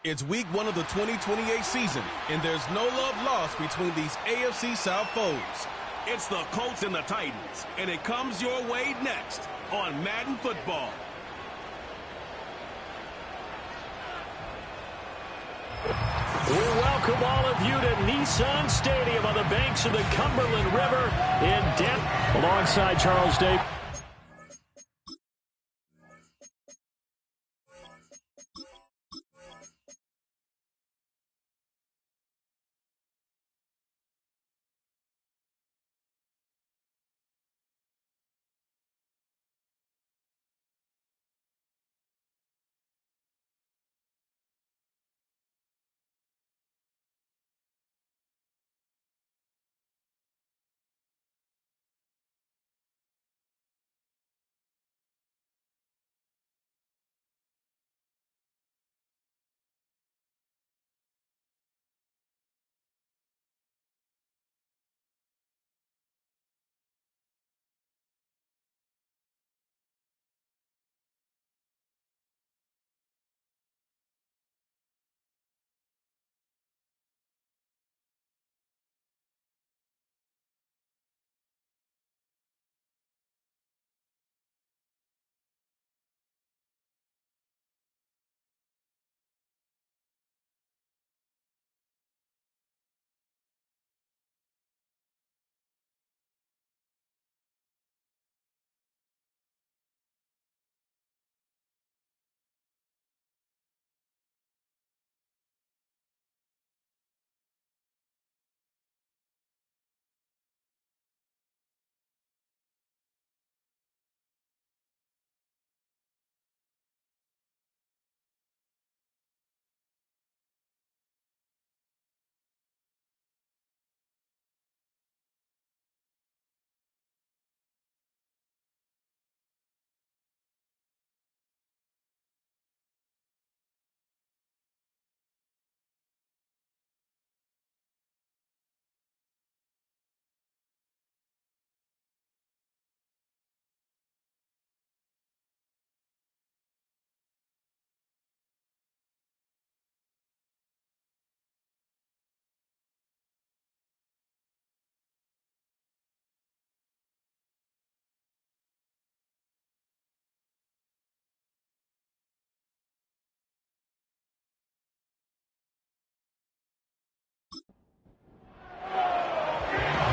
It's week 1 of the 2028 season, and there's no love lost between these AFC South foes. It's the Colts and the Titans, and it comes your way next on Madden Football. We welcome all of you to Nissan Stadium on the banks of the Cumberland River in Denver. Alongside Charles Day.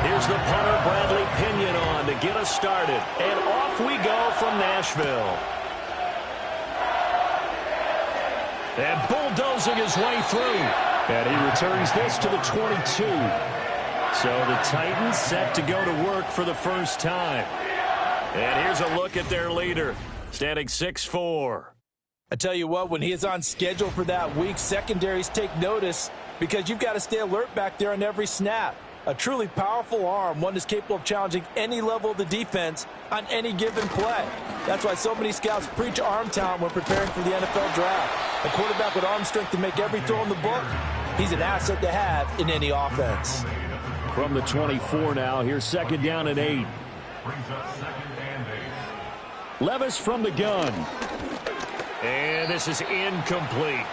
Here's the punter, Bradley Pinion, on to get us started. And off we go from Nashville. And bulldozing his way through. And he returns this to the 22. So the Titans set to go to work for the first time. And here's a look at their leader, standing 6'4". I tell you what, when he is on schedule for that week, secondaries take notice because you've got to stay alert back there on every snap. A truly powerful arm, one that's capable of challenging any level of the defense on any given play. That's why so many scouts preach arm talent when preparing for the NFL draft. A quarterback with arm strength to make every throw in the book, he's an asset to have in any offense. From the 24 now, here's second down and 8. Levis from the gun. And this is incomplete.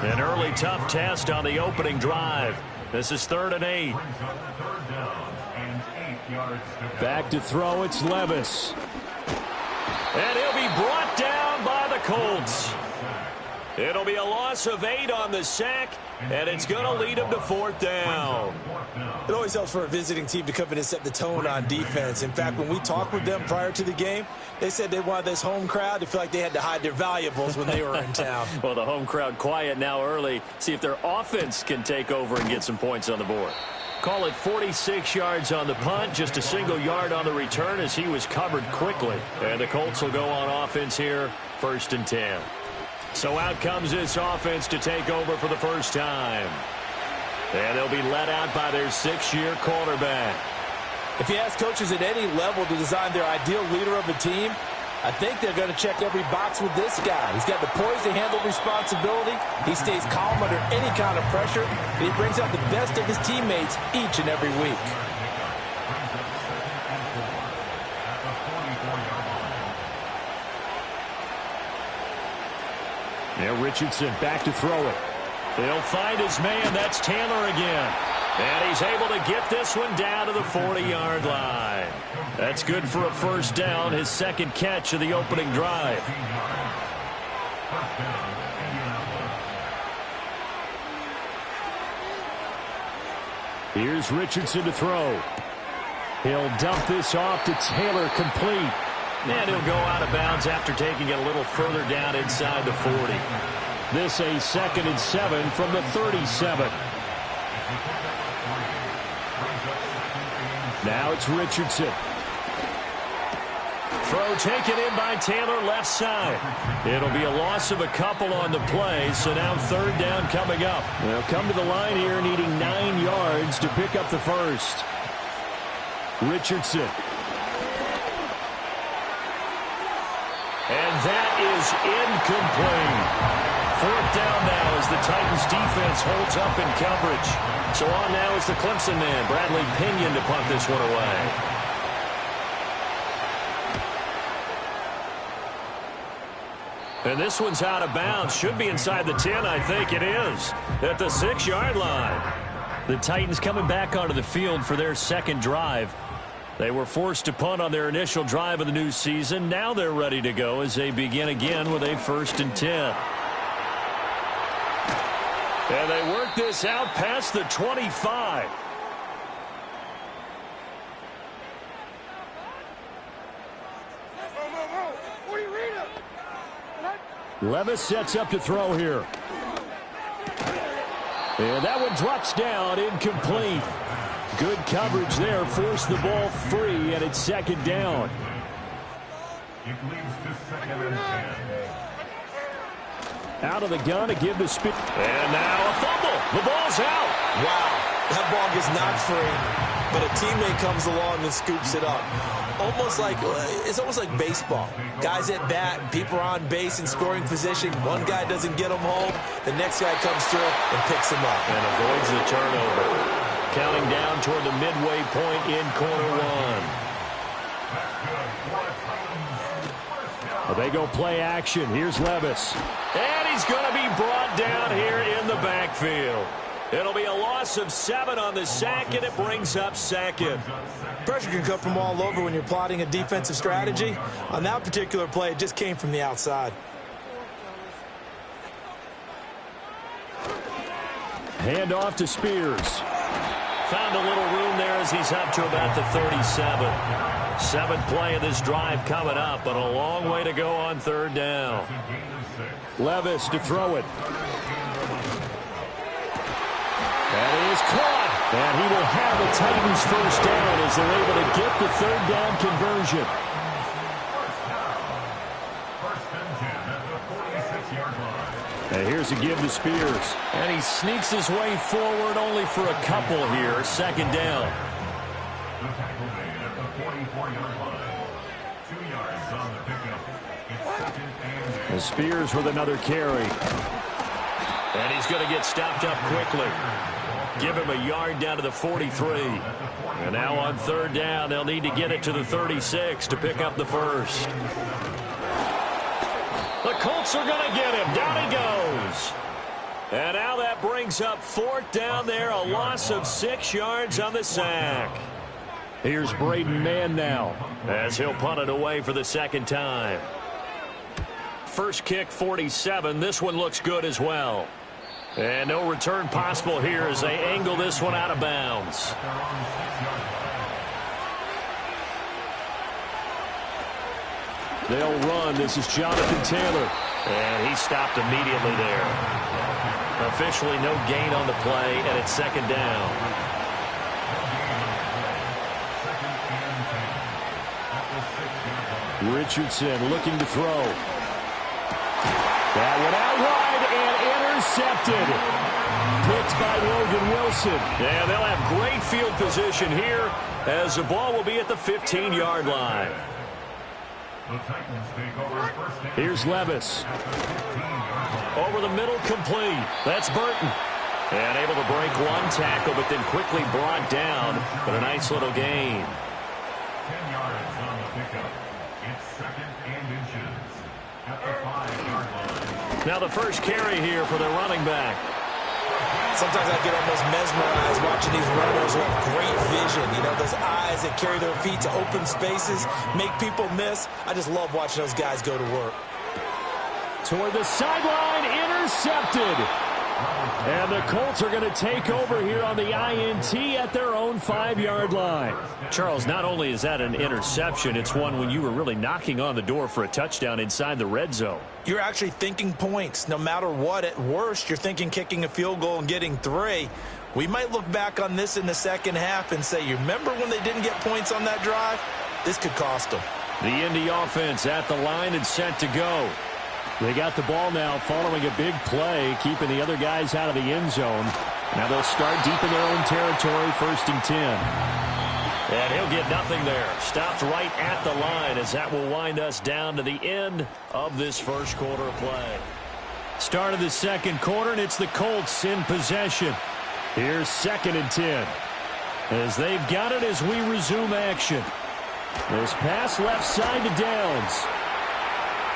An early tough test on the opening drive. This is 3rd and 8. Back to throw, it's Levis. And he'll be brought down by the Colts. It'll be a loss of 8 on the sack, and it's going to lead them to 4th down. It always helps for a visiting team to come in and set the tone on defense. In fact, when we talked with them prior to the game, they said they wanted this home crowd to feel like they had to hide their valuables when they were in town. Well, the home crowd quiet now early. See if their offense can take over and get some points on the board. Call it 46 yards on the punt, just a single yard on the return as he was covered quickly. And the Colts will go on offense here, 1st and 10. So out comes this offense to take over for the first time. And they'll be led out by their 6th-year quarterback. If you ask coaches at any level to design their ideal leader of a team, I think they're going to check every box with this guy. He's got the poise to handle responsibility. He stays calm under any kind of pressure. And he brings out the best of his teammates each and every week. Now Richardson back to throw it. He'll find his man. That's Taylor again. And he's able to get this one down to the 40-yard line. That's good for a 1st down, his 2nd catch of the opening drive. Here's Richardson to throw. He'll dump this off to Taylor, complete. And he'll go out of bounds after taking it a little further down inside the 40. This a 2nd and 7 from the 37. Now it's Richardson. Throw taken in by Taylor, left side. It'll be a loss of a couple on the play, so now 3rd down coming up. They'll come to the line here needing 9 yards to pick up the 1st. Richardson. And that is incomplete. 4th down now as the Titans defense holds up in coverage. So on now is the Clemson man, Bradley Pinion, to punt this one away. And this one's out of bounds. Should be inside the 10, I think it is. At the 6-yard line. The Titans coming back onto the field for their 2nd drive. They were forced to punt on their initial drive of the new season. Now they're ready to go as they begin again with a 1st and 10. And they work this out past the 25. Levis sets up to throw here. And that one drops down, incomplete. Good coverage there, forced the ball free, and it's 2nd down. It leads to 2nd and 10. Out of the gun to give the spin. And now a fumble. The ball's out. Wow, that ball gets knocked free, but a teammate comes along and scoops it up. It's almost like baseball. Guys at bat, people are on base in scoring position. One guy doesn't get them home. The next guy comes through and picks him up. And avoids the turnover. Counting down toward the midway point in quarter 1. Well, they go play action. Here's Levis. And he's going to be brought down here in the backfield. It'll be a loss of 7 on the sack, and it brings up 2nd. Pressure can come from all over when you're plotting a defensive strategy. On that particular play, it just came from the outside. Hand off to Spears. Found a little room there as he's up to about the 37. 7th play of this drive coming up, but a long way to go on 3rd down. Levis to throw it. That is caught. And he will have the Titans 1st down as they're able to get the 3rd down conversion. And here's a give to Spears. And he sneaks his way forward only for a couple here. 2nd down. And Spears with another carry. And he's going to get stopped up quickly. Give him a yard down to the 43. And now on 3rd down, they'll need to get it to the 36 to pick up the 1st. The Colts are going to get him. Down he goes. And now that brings up 4th down there. A loss of 6 yards on the sack. Here's Braden Mann now as he'll punt it away for the 2nd time. first kick, 47. This one looks good as well. And no return possible here as they angle this one out of bounds. They'll run. This is Jonathan Taylor. And he stopped immediately there. Officially no gain on the play, and it's second down. Richardson looking to throw. That one out wide and intercepted. Picked by Logan Wilson. Yeah, they'll have great field position here as the ball will be at the 15-yard line. Here's Levis. Over the middle, complete. That's Burton. And able to break one tackle, but then quickly brought down. But a nice little gain. 10 yards on the pickup. It's second and inches at the 5-yard line. Now the first carry here for the running back. Sometimes I get almost mesmerized watching these runners who have great vision. You know, those eyes that carry their feet to open spaces, make people miss. I just love watching those guys go to work. Toward the sideline, intercepted. And the Colts are going to take over here on the INT at their own 5-yard line. Charles, not only is that an interception, it's one when you were really knocking on the door for a touchdown inside the red zone. You're actually thinking points. No matter what, at worst, you're thinking kicking a field goal and getting 3. We might look back on this in the second half and say, you remember when they didn't get points on that drive? This could cost them. The Indy offense at the line and set to go. They got the ball now following a big play, keeping the other guys out of the end zone. Now they'll start deep in their own territory, 1st and 10. And he'll get nothing there. Stopped right at the line as that will wind us down to the end of this first quarter of play. Start of the second quarter, and it's the Colts in possession. Here's 2nd and 10. As they've got it as we resume action. This pass left side to Downs.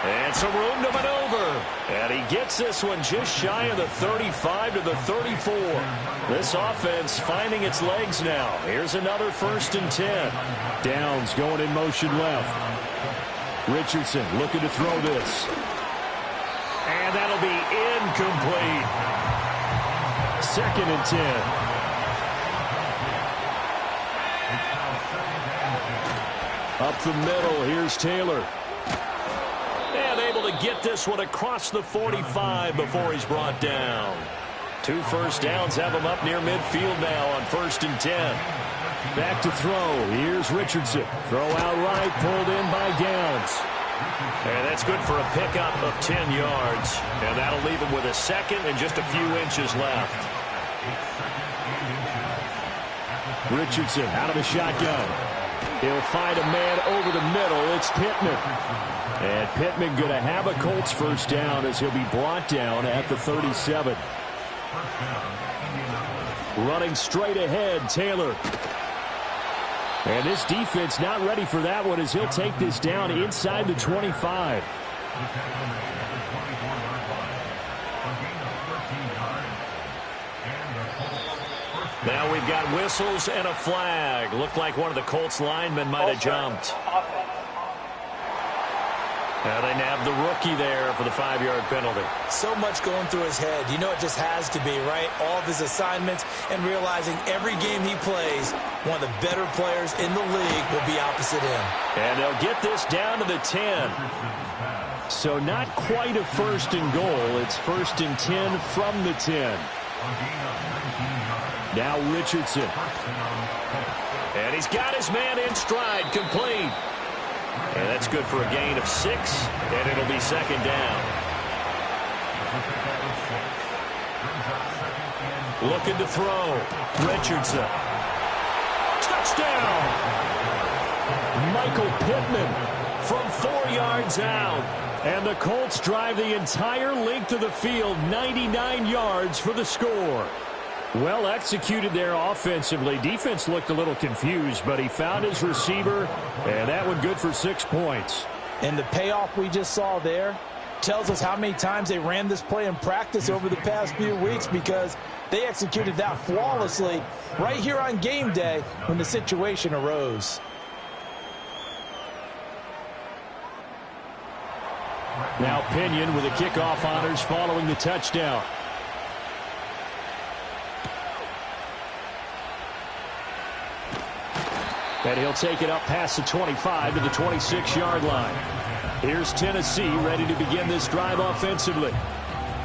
And some room to maneuver. And he gets this one just shy of the 35 to the 34. This offense finding its legs now. Here's another 1st and 10. Downs going in motion left. Richardson looking to throw this. And that'll be incomplete. 2nd and 10. Up the middle, here's Taylor. And able to get this one across the 45 before he's brought down. 2 first downs have him up near midfield now on 1st and 10. Back to throw. Here's Richardson. Throw out right, pulled in by Downs. And that's good for a pickup of 10 yards. And that'll leave him with a 2nd and just a few inches left. Richardson out of the shotgun. He'll find a man over the middle. It's Pittman. And Pittman going to have a Colts first down as he'll be brought down at the 37. Running straight ahead, Taylor. And this defense not ready for that one as he'll take this down inside the 25. Now we've got whistles and a flag. Looked like one of the Colts linemen might have jumped. Now they nabbed the rookie there for the 5-yard penalty. So much going through his head. You know it just has to be, right? All of his assignments and realizing every game he plays, one of the better players in the league will be opposite him. And they'll get this down to the 10. So not quite a 1st and goal. It's 1st and 10 from the 10. Now Richardson. And he's got his man in stride, complete. And that's good for a gain of 6, and it'll be 2nd down. Looking to throw. Richardson. Touchdown! Michael Pittman from 4 yards out. And the Colts drive the entire length of the field, 99 yards for the score. Well executed there offensively. Defense looked a little confused, but he found his receiver, and that one good for 6 points. And the payoff we just saw there tells us how many times they ran this play in practice over the past few weeks, because they executed that flawlessly right here on game day when the situation arose. Now Pinion with the kickoff honors following the touchdown. And he'll take it up past the 25 to the 26-yard line. Here's Tennessee ready to begin this drive offensively.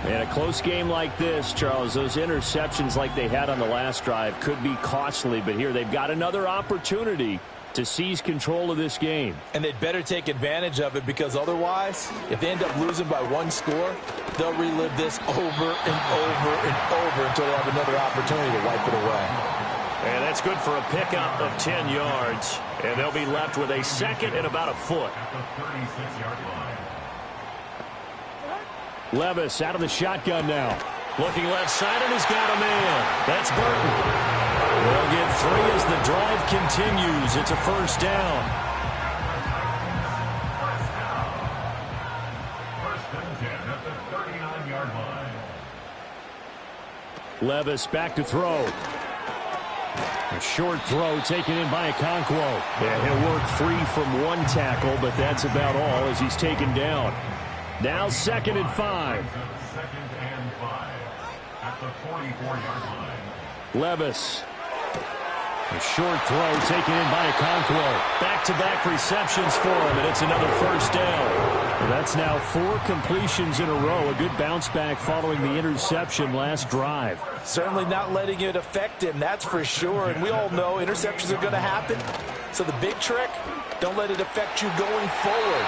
In a close game like this, Charles, those interceptions like they had on the last drive could be costly, but here they've got another opportunity to seize control of this game. And they'd better take advantage of it, because otherwise, if they end up losing by one score, they'll relive this over and over and over until they have another opportunity to wipe it away. And that's good for a pickup of 10 yards. And they'll be left with a second and about a foot. At the 36-yard line. Levis out of the shotgun now. Looking left side, and he's got a man. That's Burton. They'll get 3 as the drive continues. It's a first down. First and 10 at the 39-yard line. Levis back to throw. A short throw taken in by Okonkwo. Yeah, he'll work free from one tackle, but that's about all as he's taken down. Now 2nd and 5. 2nd and 5 at the 44-yard line. Levis. A short throw taken in by Okonkwo. Back-to-back receptions for him, and it's another first down. That's now 4 completions in a row. A good bounce back following the interception last drive. Certainly not letting it affect him, that's for sure. And we all know interceptions are going to happen. So the big trick, don't let it affect you going forward.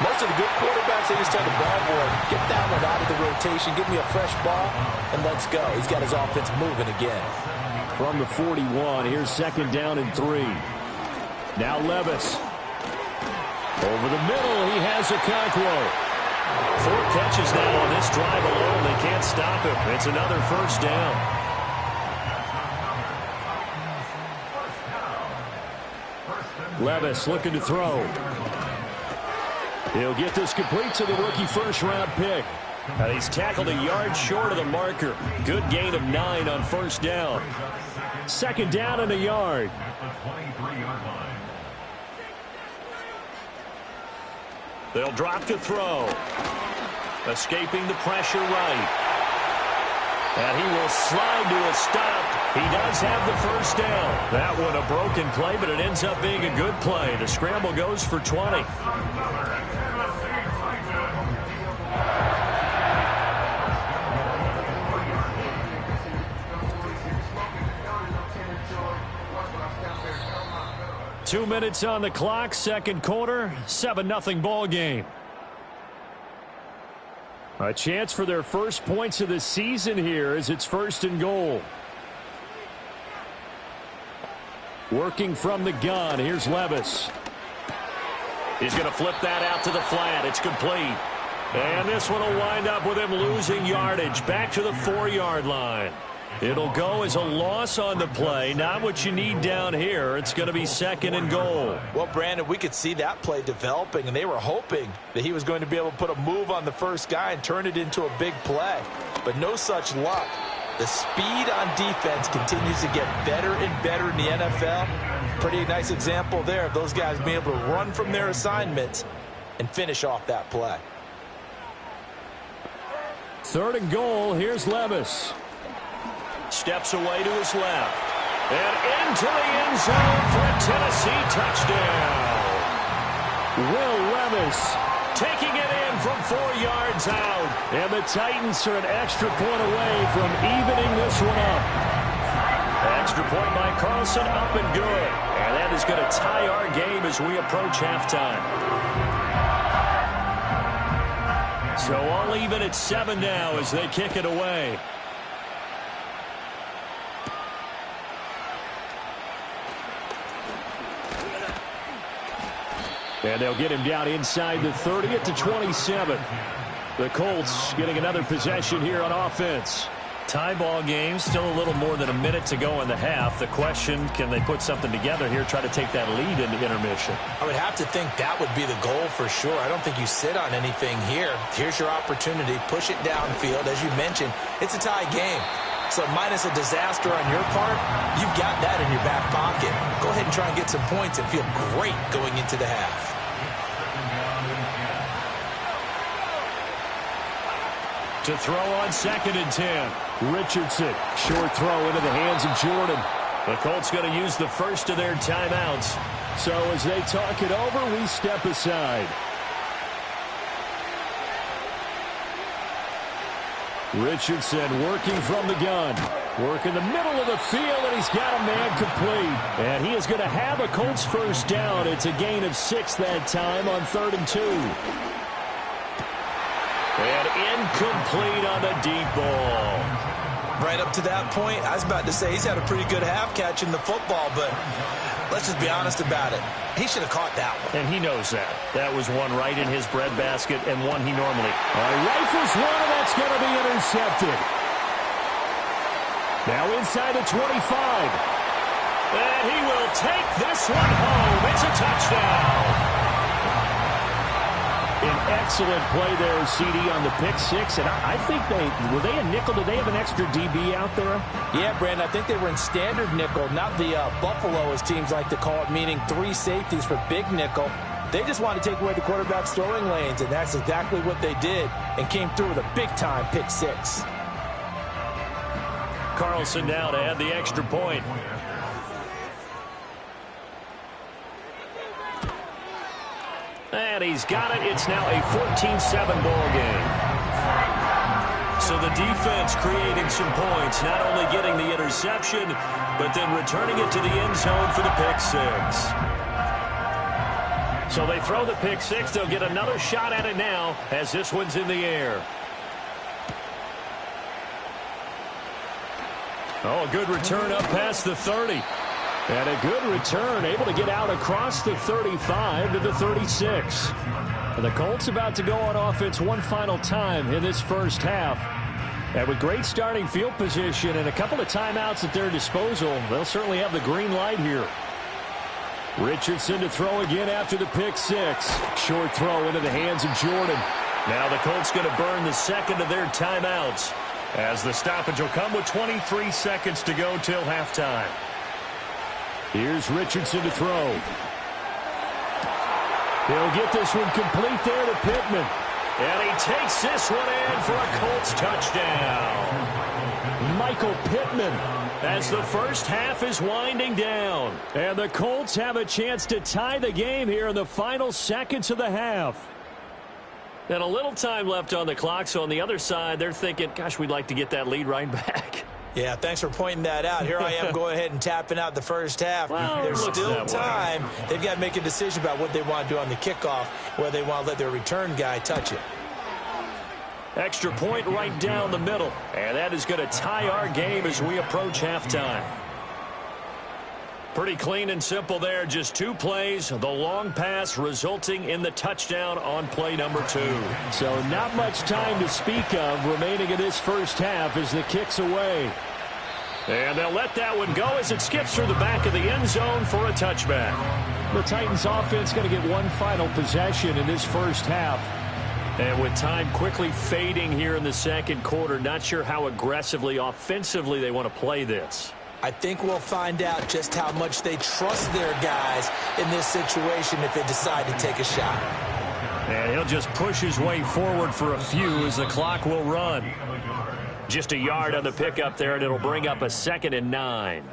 Most of the good quarterbacks, they just tell the ball boy, get that one out of the rotation, give me a fresh ball, and let's go. He's got his offense moving again. From the 41, here's 2nd down and 3. Now Levis. Over the middle, he has Okonkwo. 4 catches now on this drive alone. They can't stop him. It's another first down. Levis looking to throw. He'll get this complete to the rookie first-round pick. And he's tackled a yard short of the marker. Good gain of 9 on first down. 2nd down and a yard. They'll drop to throw. Escaping the pressure right. And he will slide to a stop. He does have the first down. That one a broken play, but it ends up being a good play. The scramble goes for 20. Two minutes on the clock, second quarter, 7-0 ball game. A chance for their first points of the season here as it's 1st and goal. Working from the gun, here's Levis. He's going to flip that out to the flat. It's complete. And this one will wind up with him losing yardage back to the 4-yard line. It'll go as a loss on the play. Not what you need down here. It's going to be 2nd and goal. Well, Brandon, we could see that play developing, and they were hoping that he was going to be able to put a move on the first guy and turn it into a big play. But no such luck. The speed on defense continues to get better and better in the NFL. Pretty nice example there of those guys being able to run from their assignments and finish off that play. 3rd and goal. Here's Levis. Steps away to his left. And into the end zone for a Tennessee touchdown. Will Levis taking it in from 4 yards out. And the Titans are an extra point away from evening this one up. Extra point by Carlson, up and good. And that is going to tie our game as we approach halftime. So all even at 7 now as they kick it away. And they'll get him down inside the 30 at the 27. The Colts getting another possession here on offense. Tie ball game, still a little more than a minute to go in the half. The question, can they put something together here, try to take that lead into intermission? I would have to think that would be the goal for sure. I don't think you sit on anything here. Here's your opportunity. Push it downfield. As you mentioned, it's a tie game. So minus a disaster on your part, you've got that in your back pocket. Go ahead and try and get some points and feel great going into the half. To throw on 2nd and 10. Richardson, short throw into the hands of Jordan. The Colts going to use the first of their timeouts. So as they talk it over, we step aside. Richardson working from the gun. Work in the middle of the field, and he's got a man complete. And he is going to have a Colts first down. It's a gain of 6 that time on 3rd and 2. And incomplete on the deep ball. Right up to that point, I was about to say he's had a pretty good half catching the football, but let's just be honest about it. He should have caught that one. And he knows that. That was one right in his breadbasket and one he normally. Rifles one, and that's going to be intercepted. Now inside the 25. And he will take this one home. It's a touchdown. An excellent play there, CD, on the pick six. And I think were they a nickel? Did they have an extra DB out there? Yeah, Brandon, I think they were in standard nickel, not the Buffalo, as teams like to call it, meaning 3 safeties for big nickel. They just wanted to take away the quarterback's throwing lanes, and that's exactly what they did, and came through with a big-time pick six. Carlson now to add the extra point. And he's got it. It's now a 14-7 ball game. So the defense creating some points, not only getting the interception, but then returning it to the end zone for the pick six. So they throw the pick six. They'll get another shot at it now as this one's in the air. Oh, a good return up past the 30. And a good return, able to get out across the 35 to the 36. And the Colts about to go on offense one final time in this first half. And with great starting field position and a couple of timeouts at their disposal, they'll certainly have the green light here. Richardson to throw again after the pick six. Short throw into the hands of Jordan. Now the Colts going to burn the second of their timeouts, as the stoppage will come with 23 seconds to go till halftime. Here's Richardson to throw. He'll get this one complete there to Pittman. And he takes this one in for a Colts touchdown. Michael Pittman, as the first half is winding down. And the Colts have a chance to tie the game here in the final seconds of the half. And a little time left on the clock, so on the other side, they're thinking, gosh, we'd like to get that lead right back. Yeah, thanks for pointing that out. Here I am going ahead and tapping out the first half. Well, there's still time. They've got to make a decision about what they want to do on the kickoff, whether they want to let their return guy touch it. Extra point right down the middle. And that is going to tie our game as we approach halftime. Pretty clean and simple there. Just 2 plays. The long pass resulting in the touchdown on play number 2. So not much time to speak of remaining in this first half as the kick's away. And they'll let that one go as it skips through the back of the end zone for a touchback. The Titans offense going to get one final possession in this first half. And with time quickly fading here in the second quarter, not sure how aggressively, offensively they want to play this. I think we'll find out just how much they trust their guys in this situation if they decide to take a shot. And he'll just push his way forward for a few as the clock will run. Just a yard on the pickup there, and it'll bring up a 2nd and 9.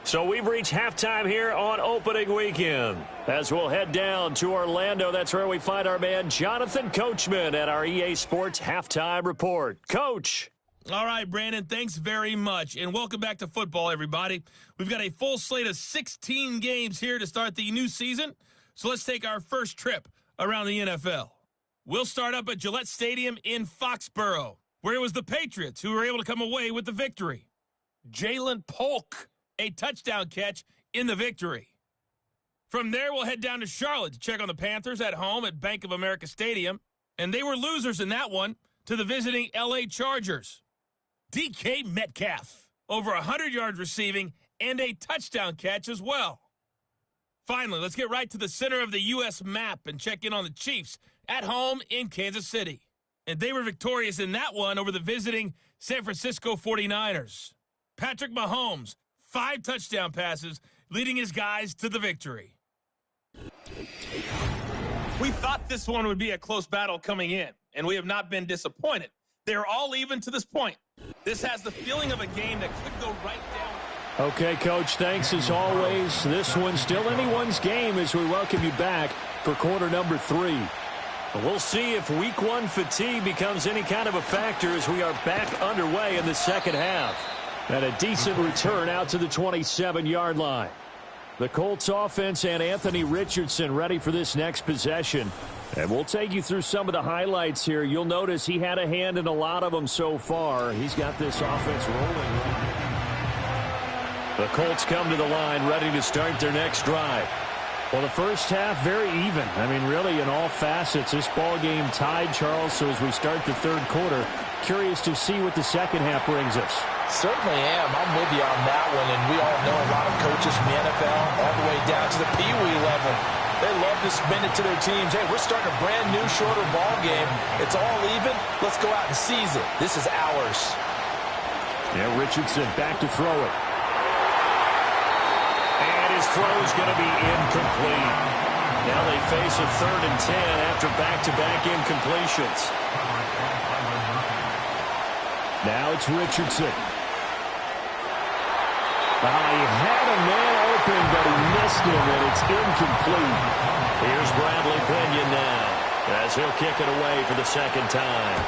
So we've reached halftime here on opening weekend. As we'll head down to Orlando, that's where we find our man Jonathan Coachman at our EA Sports Halftime Report. Coach. All right, Brandon, thanks very much, and welcome back to football, everybody. We've got a full slate of 16 games here to start the new season, so let's take our first trip around the NFL. We'll start up at Gillette Stadium in Foxborough, where it was the Patriots who were able to come away with the victory. Jalen Polk, a touchdown catch in the victory. From there, we'll head down to Charlotte to check on the Panthers at home at Bank of America Stadium, and they were losers in that one to the visiting L.A. Chargers. DK Metcalf, over 100 yards receiving and a touchdown catch as well. Finally, let's get right to the center of the U.S. map and check in on the Chiefs at home in Kansas City. And they were victorious in that one over the visiting San Francisco 49ers. Patrick Mahomes, 5 touchdown passes, leading his guys to the victory. We thought this one would be a close battle coming in, and we have not been disappointed. They're all even to this point. This has the feeling of a game that could go right down. Okay, Coach, thanks as always. This one's still anyone's game as we welcome you back for quarter number 3. We'll see if week 1 fatigue becomes any kind of a factor as we are back underway in the second half. And a decent return out to the 27-yard line. The Colts offense and Anthony Richardson ready for this next possession. And we'll take you through some of the highlights here. You'll notice he had a hand in a lot of them so far. He's got this offense rolling. The Colts come to the line ready to start their next drive. Well, the first half, very even. I mean, really, in all facets, this ball game tied, Charles. So as we start the third quarter, curious to see what the second half brings us. Certainly am. I'm with you on that one. And we all know a lot of coaches from the NFL all the way down to the Pee Wee level. They love to spin it to their teams. Hey, we're starting a brand new, shorter ball game. It's all even. Let's go out and seize it. This is ours. Yeah, Richardson back to throw it. And his throw is going to be incomplete. Now they face a 3rd and 10 after back-to-back incompletions. Now it's Richardson. He had a man open, but he missed him, and it's incomplete. Here's Bradley Pinion now, as he'll kick it away for the second time.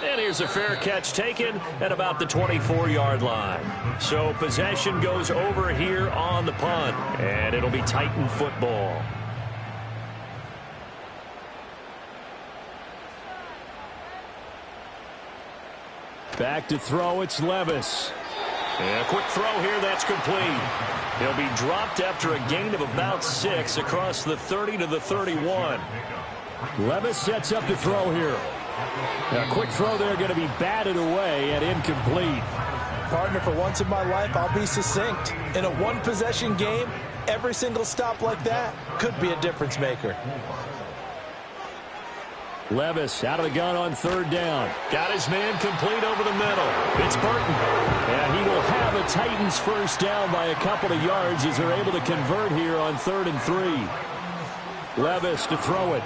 And here's a fair catch taken at about the 24-yard line. So possession goes over here on the punt, and it'll be Titan football. Back to throw, it's Levis. And a quick throw here, that's complete. He'll be dropped after a gain of about 6 across the 30 to the 31. Levis sets up to throw here. A quick throw there, going to be batted away and incomplete. Partner, for once in my life, I'll be succinct. In a one-possession game, every single stop like that could be a difference maker. Levis out of the gun on 3rd down. Got his man complete over the middle. It's Burton. And he will have a Titans first down by a couple of yards as they're able to convert here on 3rd and 3. Levis to throw it.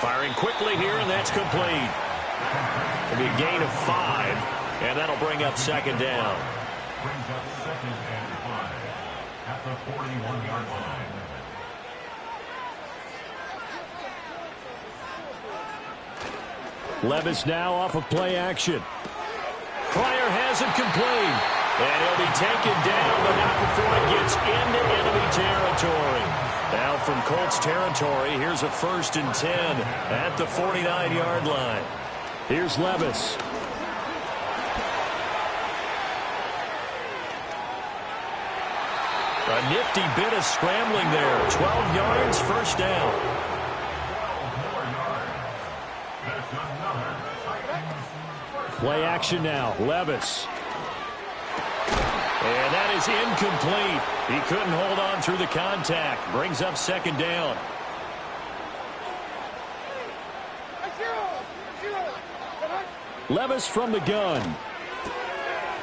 Firing quickly here, and that's complete. It'll be a gain of 5, and that'll bring up 2nd down. Brings up 2nd and 5 at the 41-yard line. Levis now off of play action. Pryor has it complete. And he'll be taken down, but not before it gets into enemy territory. Now from Colts territory, here's a 1st and 10 at the 49-yard line. Here's Levis. A nifty bit of scrambling there. 12 yards, first down. Play action now. Levis. And that is incomplete. He couldn't hold on through the contact. Brings up 2nd down. Levis from the gun.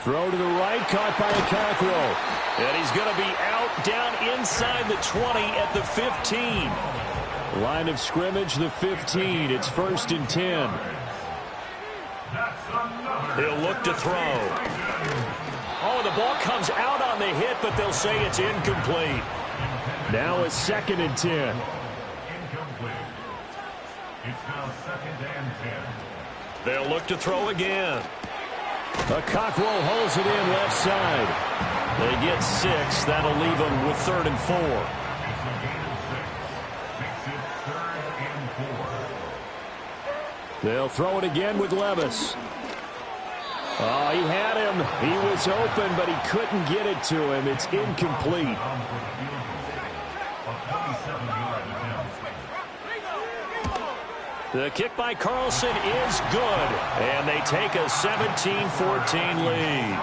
Throw to the right, caught by a Cockrell. And he's going to be out down inside the 20 at the 15. Line of scrimmage, the 15. It's 1st and 10. He'll look to throw. Oh, the ball comes out on the hit, but they'll say it's incomplete. Now it's 2nd and 10. Incomplete. It's now 2nd and 10. They'll look to throw again. A Cockrell holds it in left side. They get 6. That'll leave them with 3rd and 4. It's a gain of 6. Makes it 3rd and 4. They'll throw it again with Levis. Oh, he had him. He was open, but he couldn't get it to him. It's incomplete. The kick by Carlson is good, and they take a 17-14 lead.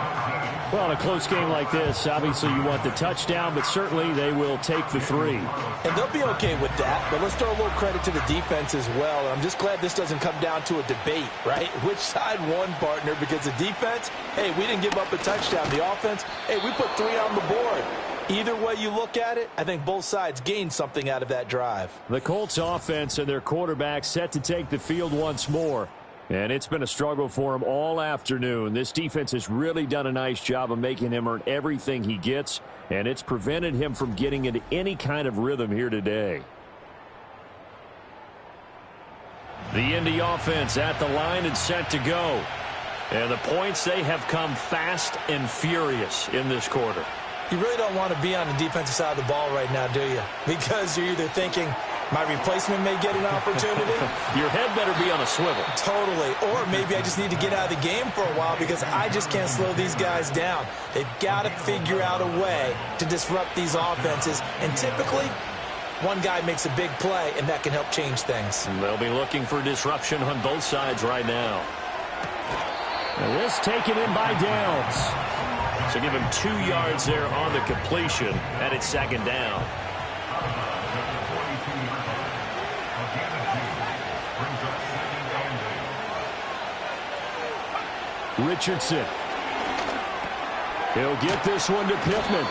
Well, in a close game like this, obviously you want the touchdown, but certainly they will take the 3. And they'll be okay with that, but let's throw a little credit to the defense as well. I'm just glad this doesn't come down to a debate, right? Which side won, partner? Because the defense, hey, we didn't give up a touchdown. The offense, hey, we put 3 on the board. Either way you look at it, I think both sides gained something out of that drive. The Colts offense and their quarterback set to take the field once more. And it's been a struggle for him all afternoon. This defense has really done a nice job of making him earn everything he gets, and it's prevented him from getting into any kind of rhythm here today. The Indy offense at the line and set to go. And the points, they have come fast and furious in this quarter. You really don't want to be on the defensive side of the ball right now, do you? Because you're either thinking, my replacement may get an opportunity. Your head better be on a swivel. Totally. Or maybe I just need to get out of the game for a while because I just can't slow these guys down. They've got to figure out a way to disrupt these offenses. And typically, one guy makes a big play, and that can help change things. And they'll be looking for disruption on both sides right now. And this taken in by Downs. So give him 2 yards there on the completion, and it's second down. Richardson. He'll get this one to Pittman.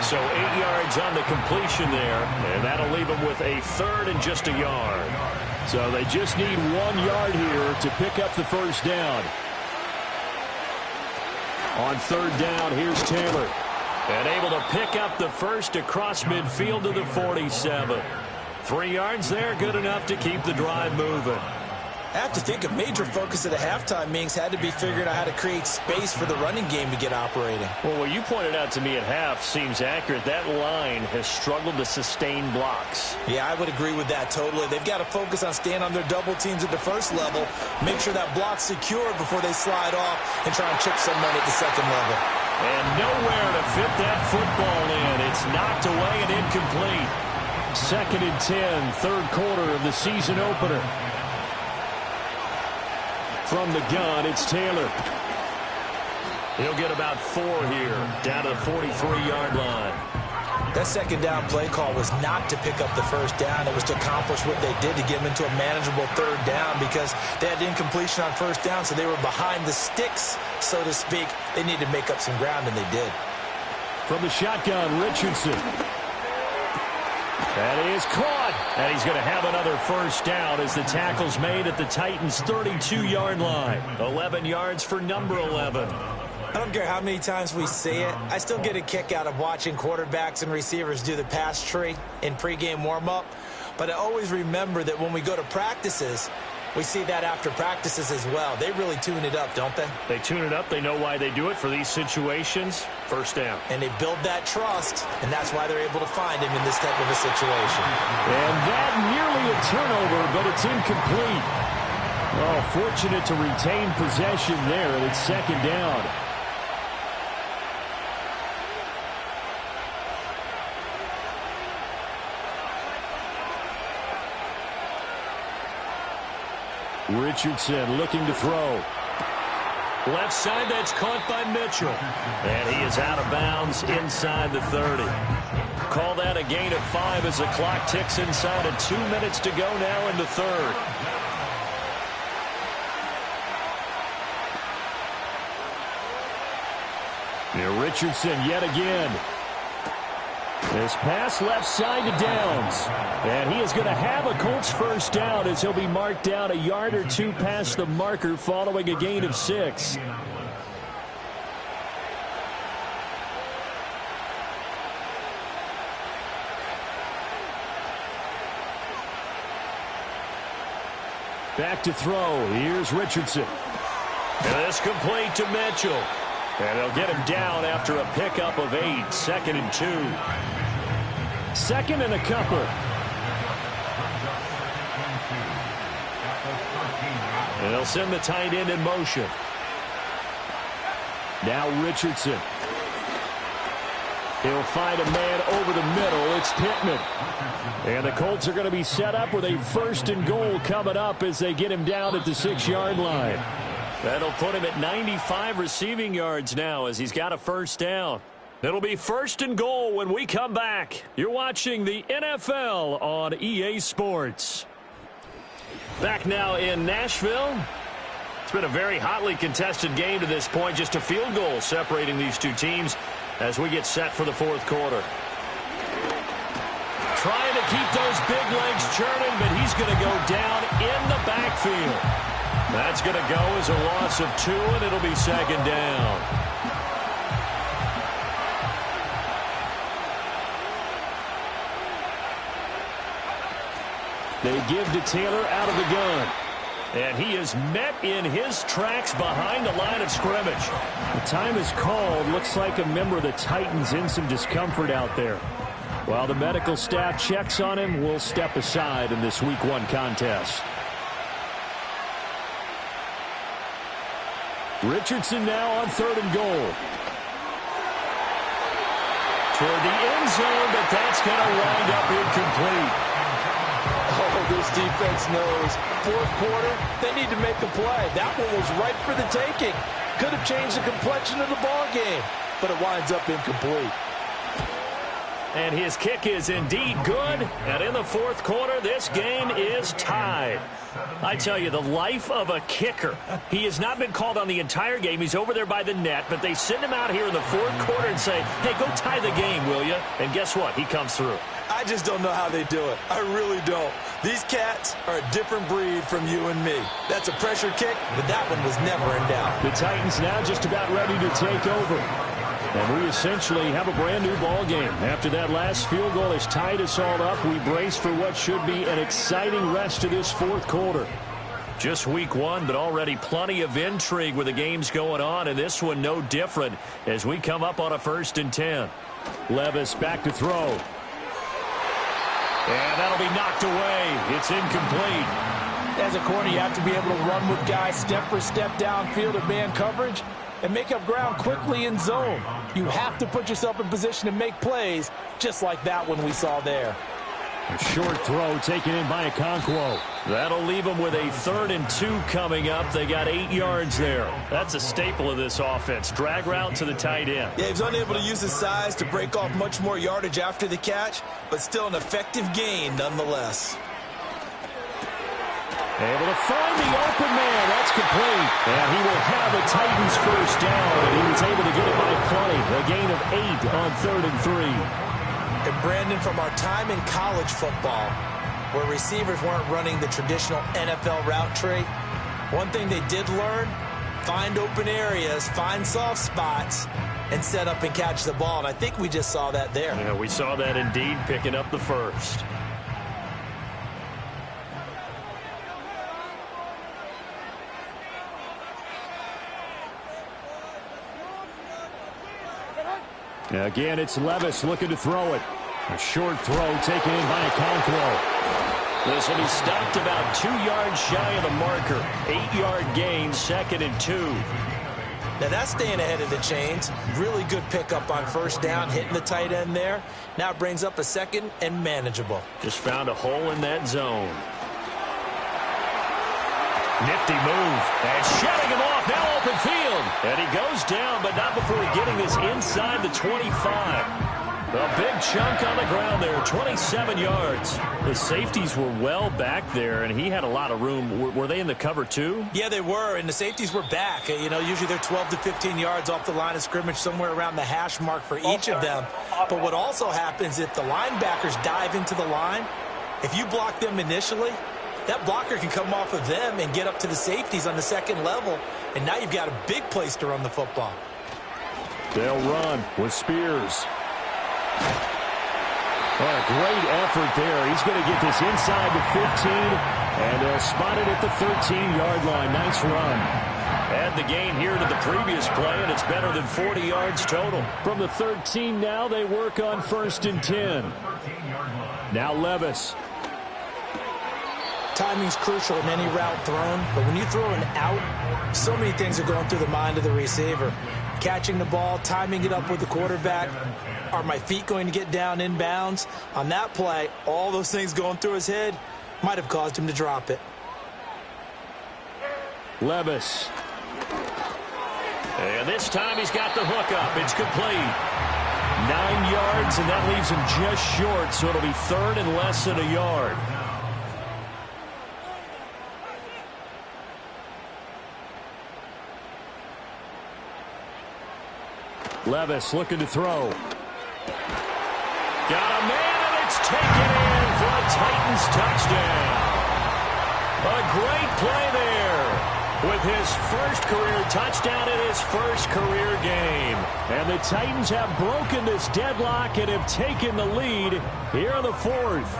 So 8 yards on the completion there, and that'll leave him with a third and just a yard. So they just need 1 yard here to pick up the first down. On third down, here's Taylor. And able to pick up the first across midfield to the 47. 3 yards there, good enough to keep the drive moving. I have to think a major focus of the halftime meetings had to be figuring out how to create space for the running game to get operating. Well, what you pointed out to me at half seems accurate. That line has struggled to sustain blocks. Yeah, I would agree with that totally. They've got to focus on staying on their double teams at the first level, make sure that block's secured before they slide off and try and chip someone at the second level. And nowhere to fit that football in. It's knocked away and incomplete. 2nd and 10, third quarter of the season opener. From the gun, it's Taylor. He'll get about 4 here, down to the 43-yard line. That second down play call was not to pick up the first down. It was to accomplish what they did to get them into a manageable third down because they had incompletion on first down, so they were behind the sticks, so to speak. They needed to make up some ground, and they did. From the shotgun, Richardson. That is caught, and he's going to have another first down as the tackle's made at the Titans' 32-yard line. 11 yards for number 11. I don't care how many times we see it. I still get a kick out of watching quarterbacks and receivers do the pass tree in pregame warm-up. But I always remember that when we go to practices, we see that after practices as well. They really tune it up, don't they? They tune it up. They know why they do it for these situations. First down. And they build that trust, and that's why they're able to find him in this type of a situation. And that nearly a turnover, but it's incomplete. Oh, fortunate to retain possession there, and it's second down. Richardson looking to throw. Left side, that's caught by Mitchell. And he is out of bounds inside the 30. Call that a gain of 5 as the clock ticks inside of 2 minutes to go now in the third. Now Richardson yet again. This pass left side to Downs. And he is going to have a Colts first down as he'll be marked down a yard or 2 past the marker following a gain of 6. Back to throw. Here's Richardson. And this complete to Mitchell. And they'll get him down after a pickup of 8. 2nd and 2. 2nd and a couple. And they'll send the tight end in motion. Now Richardson. He'll find a man over the middle. It's Pittman. And the Colts are going to be set up with a 1st and goal coming up as they get him down at the 6-yard line. That'll put him at 95 receiving yards now as he's got a first down. It'll be 1st and goal when we come back. You're watching the NFL on EA Sports. Back now in Nashville. It's been a very hotly contested game to this point. Just a field goal separating these two teams. as we get set for the fourth quarter. Trying to keep those big legs churning, but he's going to go down in the backfield. That's going to go as a loss of 2, and it'll be second down. They give to Taylor out of the gun. And he is met in his tracks behind the line of scrimmage. The time is called. Looks like a member of the Titans in some discomfort out there. While the medical staff checks on him, we'll step aside in this Week 1 contest. Richardson now on 3rd and goal. Toward the end zone, but that's going to wind up incomplete. Oh, this defense knows. Fourth quarter, they need to make a play. That one was right for the taking. Could have changed the complexion of the ball game, but it winds up incomplete. And his kick is indeed good. And in the fourth quarter, this game is tied. I tell you, the life of a kicker. He has not been called on the entire game. He's over there by the net, but they send him out here in the fourth quarter and say, hey, go tie the game, will you? And guess what? He comes through. I just don't know how they do it. I really don't. These cats are a different breed from you and me. That's a pressure kick, but that one was never in doubt. The Titans now just about ready to take over. And we essentially have a brand-new ball game. After that last field goal has tied us all up, we brace for what should be an exciting rest of this fourth quarter. Just Week 1, but already plenty of intrigue with the games going on, and this one no different as we come up on a 1st and 10. Levis back to throw. And that'll be knocked away. It's incomplete. As a corner, you have to be able to run with guys step for step downfield in man coverage and make up ground quickly in zone. You have to put yourself in position to make plays, just like that one we saw there. A short throw taken in by Okonkwo. That'll leave them with a 3rd and 2 coming up. They got 8 yards there. That's a staple of this offense. Drag route to the tight end. Yeah, he's unable to use his size to break off much more yardage after the catch, but still an effective gain nonetheless. Able to find the open man. That's complete. And he will have the Titans first down, and he was able to get it by play. A gain of 8 on 3rd and 3. And Brandon, from our time in college football, where receivers weren't running the traditional NFL route tree, one thing they did learn, find open areas, find soft spots, and set up and catch the ball. And I think we just saw that there. Yeah, we saw that indeed, picking up the first. Again, it's Levis looking to throw it. A short throw taken in by Okonkwo. This will be stopped about 2 yards shy of the marker. 8-yard gain, 2nd and 2. Now that's staying ahead of the chains. Really good pickup on first down, hitting the tight end there. Now it brings up a 2nd and manageable. Just found a hole in that zone. Nifty move. And shutting him off. Now open field. And he goes down, but not before getting this inside the 25. A big chunk on the ground there, 27 yards. The safeties were well back there, and he had a lot of room. Were they in the cover too? Yeah, they were, and the safeties were back. You know, usually they're 12 to 15 yards off the line of scrimmage, somewhere around the hash mark for each of them. But what also happens if the linebackers dive into the line, if you block them initially, that blocker can come off of them and get up to the safeties on the 2nd level, and now you've got a big place to run the football. They'll run with Spears. Well, a great effort there. He's going to get this inside the 15, and they'll spot it at the 13-yard line. Nice run. Add the gain here to the previous play, and it's better than 40 yards total. From the 13 now, they work on 1st and 10. Now Levis. Timing's crucial in any route thrown, but when you throw an out, so many things are going through the mind of the receiver. Catching the ball, timing it up with the quarterback. Are my feet going to get down inbounds? On that play, all those things going through his head might have caused him to drop it. Levis. And this time he's got the hook up. It's complete. 9 yards, and that leaves him just short, so it'll be 3rd and less than a yard. Levis looking to throw. Got a man, and it's taken in for a Titans touchdown. A great play there with his first career touchdown in his first career game. And the Titans have broken this deadlock and have taken the lead here in the fourth.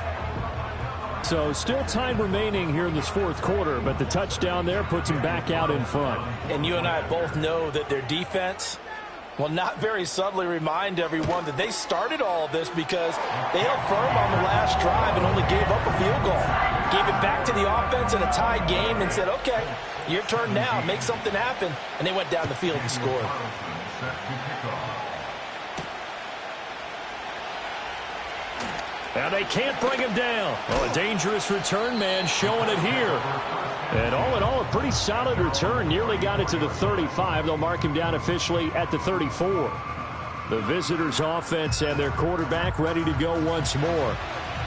So still time remaining here in this fourth quarter, but the touchdown there puts them back out in front. And you and I both know that their defense will not very subtly remind everyone that they started all of this because they held firm on the last drive and only gave up a field goal. Gave it back to the offense in a tied game and said, okay, your turn now, make something happen. And they went down the field and scored. And they can't bring him down. Oh, a dangerous return man showing it here. And all in all, a pretty solid return. Nearly got it to the 35. They'll mark him down officially at the 34. The visitors' offense and their quarterback ready to go once more.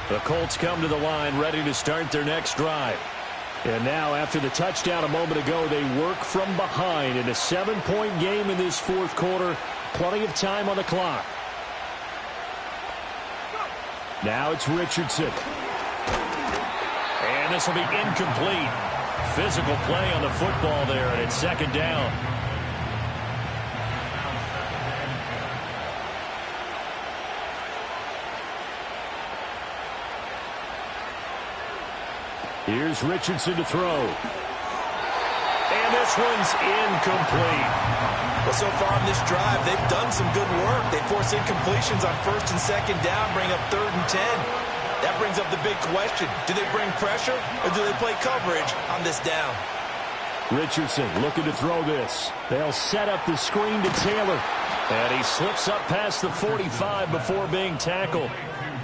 The Colts come to the line ready to start their next drive. And now, after the touchdown a moment ago, they work from behind in a 7-point game in this fourth quarter. Plenty of time on the clock. Now it's Richardson. And this will be incomplete. Physical play on the football there, and it's second down. Here's Richardson to throw. And this one's incomplete. Well, so far on this drive, they've done some good work. They force incompletions on first and second down, bring up 3rd and 10. That brings up the big question. Do they bring pressure or do they play coverage on this down? Richardson looking to throw this. They'll set up the screen to Taylor. And he slips up past the 45 before being tackled.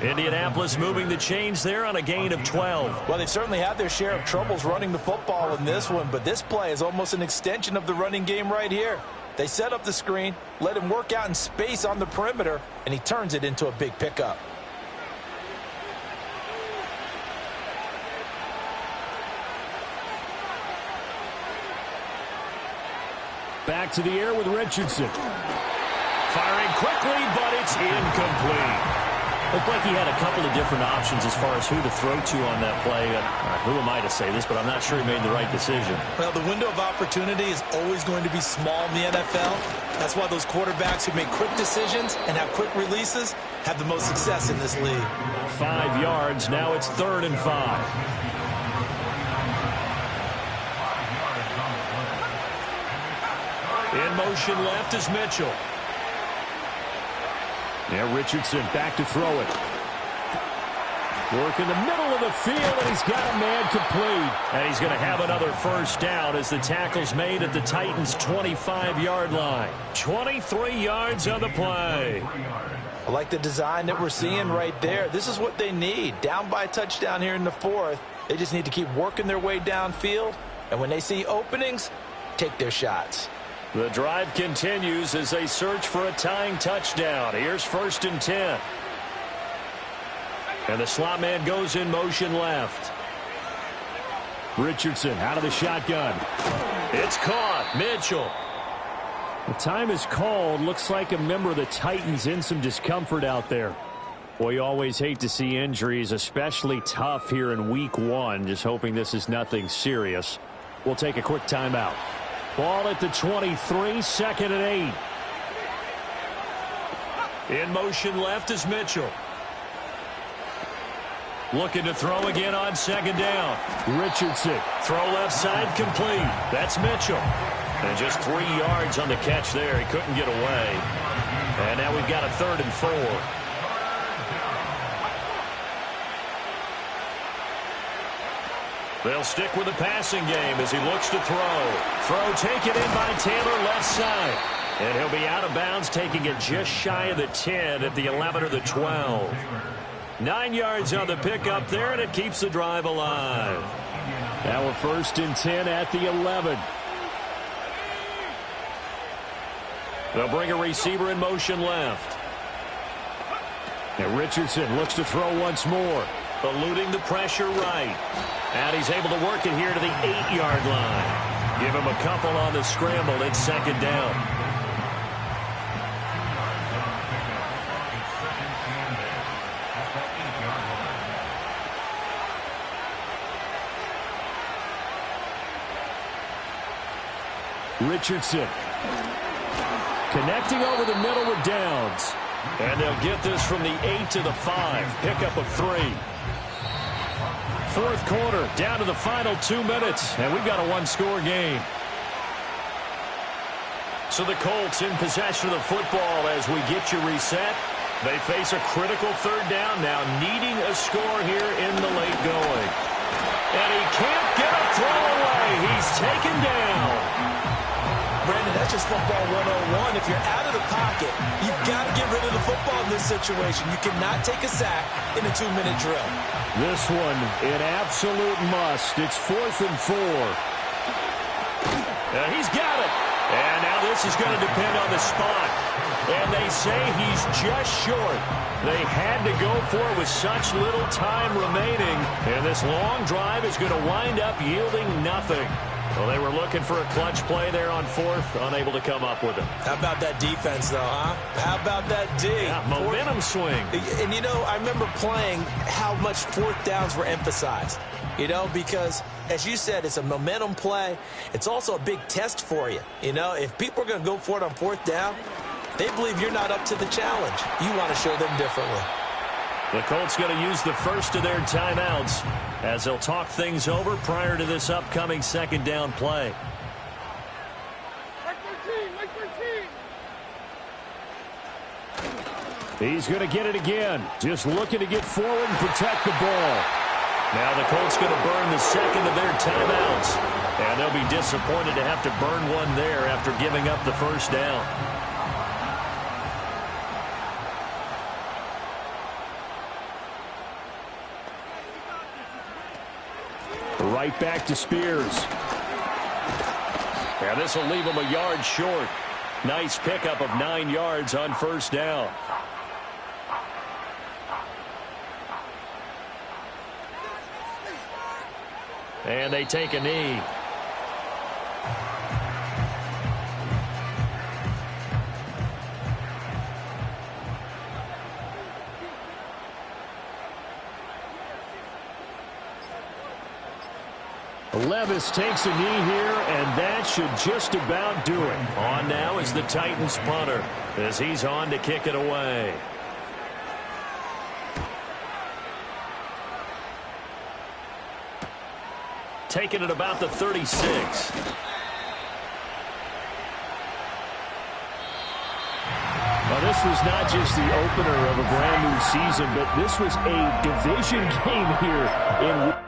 Indianapolis moving the chains there on a gain of 12. Well, they've certainly had their share of troubles running the football in this one, but this play is almost an extension of the running game right here. They set up the screen, let him work out in space on the perimeter, and he turns it into a big pickup. Back to the air with Richardson. Firing quickly, but it's incomplete. Looked like he had a couple of different options as far as who to throw to on that play. Who am I to say this, but I'm not sure he made the right decision. Well, the window of opportunity is always going to be small in the NFL. That's why those quarterbacks who make quick decisions and have quick releases have the most success in this league. 5 yards. Now it's 3rd and 5. In motion left is Mitchell. Now Richardson back to throw it. Work in the middle of the field, and he's got a man complete. And he's going to have another first down as the tackle's made at the Titans' 25-yard line. 23 yards on the play. I like the design that we're seeing right there. This is what they need. Down by a touchdown here in the fourth. They just need to keep working their way downfield. And when they see openings, take their shots. The drive continues as they search for a tying touchdown. Here's 1st and 10. And the slot man goes in motion left. Richardson out of the shotgun. It's caught. Mitchell. The time is called. Looks like a member of the Titans in some discomfort out there. Boy, you always hate to see injuries, especially tough here in week 1. Just hoping this is nothing serious. We'll take a quick timeout. Ball at the 23, 2nd and 8. In motion left is Mitchell. Looking to throw again on 2nd down. Richardson. Throw left side complete. That's Mitchell. And just 3 yards on the catch there. He couldn't get away. And now we've got a 3rd and 4. They'll stick with the passing game as he looks to throw. Throw taken in by Taylor left side. And he'll be out of bounds, taking it just shy of the 10 at the 11 or the 12. 9 yards on the pickup there, and it keeps the drive alive. Now a 1st and 10 at the 11. They'll bring a receiver in motion left. And Richardson looks to throw once more. Eluding the pressure right. And he's able to work it here to the 8-yard line. Give him a couple on the scramble. It's 2nd down. Richardson. Connecting over the middle with Downs. And they'll get this from the 8 to the 5. Pickup of 3. Fourth quarter, down to the final 2 minutes. And we've got a one-score game. So the Colts in possession of the football as we get you reset. They face a critical third down now, needing a score here in the late going. And he can't get a throw away. He's taken down. Brandon, that's just football 101. If you're out of the pocket, you've got to get rid of the football in this situation. You cannot take a sack in a 2-minute drill. This one, an absolute must. It's 4th and 4. And he's got it. And now this is going to depend on the spot. And they say he's just short. They had to go for it with such little time remaining. And this long drive is going to wind up yielding nothing. Well, they were looking for a clutch play there on 4th, unable to come up with it. How about that defense, though, huh? How about that D? Yeah, momentum swing. And, you know, I remember playing how much 4th downs were emphasized. You know, because, as you said, it's a momentum play. It's also a big test for you. You know, if people are going to go for it on 4th down, they believe you're not up to the challenge. You want to show them differently. The Colts going to use the first of their timeouts as they'll talk things over prior to this upcoming 2nd down play. He's going to get it again. Just looking to get forward and protect the ball. Now the Colts going to burn the 2nd of their timeouts. And they'll be disappointed to have to burn one there after giving up the first down. Right back to Spears. And this will leave him a yard short. Nice pickup of 9 yards on 1st down. And they take a knee. Levis takes a knee here, and that should just about do it. On now is the Titans punter as he's on to kick it away. Taking it about the 36. Now, this was not just the opener of a brand new season, but this was a division game here in